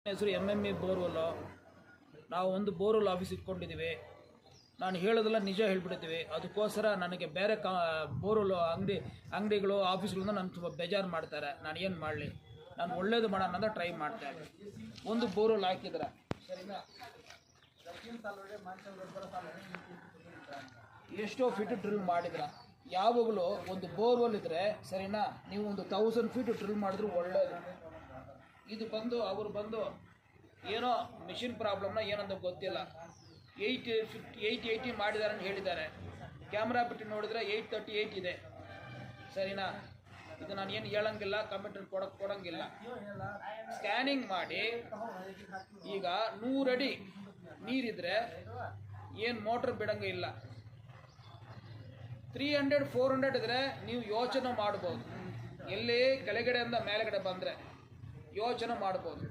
ಹೆಸರು MME borewell. ನಾವು ಒಂದು ಬೋರ್ವೆಲ್ ಆಫೀಸ್ ಇಟ್ಕೊಂಡಿದ್ದೀವಿ. ನಾನು ಹೇಳೋದೆಲ್ಲ ನಿಜ ಹೇಳ್ಬಿಡ್ತೀವಿ. ಅದಕ್ಕೋಸ್ಕರ ನನಗೆ ಬೇರೆ ಬೋರ್ವೆಲ್ ಅಂಗಡಿಗಳು ಆಫೀಸ್ಗಳಿಂದ ನಾನು ತುಂಬ ಬೇಜಾರು ಮಾಡ್ತಾರೆ. ನಾನು ಏನು ಮಾಡಲಿ? ನಾನು ಒಳ್ಳೇದು ಮಾಡೋಣ ಅಂತ ಟ್ರೈ ಮಾಡ್ತಾಯಿದ್ದೆ. ಒಂದು ಬೋರ್ವೆಲ್ ಹಾಕಿದ್ರೆ ಸರಿನಾ, ಎಷ್ಟೋ ಫೀಟ್ ಡ್ರಿಲ್ ಮಾಡಿದ್ರ. ಯಾವಾಗಲೂ ಒಂದು ಬೋರ್ವೆಲ್ ಇದ್ದರೆ ಸರಿನಾ, ನೀವು ಒಂದು 1000 ಫೀಟ್ ಡ್ರಿಲ್ ಮಾಡಿದ್ರು ಒಳ್ಳೇದು. ಇದು ಬಂದು ಅವರು ಬಂದು ಏನೋ ಮಿಷಿನ್ ಪ್ರಾಬ್ಲಮ್ನ ಏನಂತ ಗೊತ್ತಿಲ್ಲ, 880 ಮಾಡಿದ್ದಾರೆ ಅಂತ ಹೇಳಿದ್ದಾರೆ. ಕ್ಯಾಮ್ರಾ ಬಿಟ್ಟು ನೋಡಿದ್ರೆ 838 ಇದೆ ಸರಿನಾ. ಇದು ನಾನು ಏನು ಹೇಳಂಗಿಲ್ಲ, ಕಮೆಂಟ್ ಕೊಡೋಂಗಿಲ್ಲ. ಸ್ಕ್ಯಾನಿಂಗ್ ಮಾಡಿ ಈಗ 100 ಅಡಿ ನೀರಿದ್ರೆ ಏನು ಮೋಟ್ರ್ ಬಿಡಂಗೆ ಇಲ್ಲ. 300-400 ಇದ್ರೆ ನೀವು ಯೋಚನೆ ಮಾಡ್ಬೋದು. ಎಲ್ಲಿ ಕೆಳಗಡೆಯಿಂದ ಮೇಲ್ಗಡೆ ಬಂದರೆ ಯೋಚನೆ ಮಾಡ್ಬೋದು.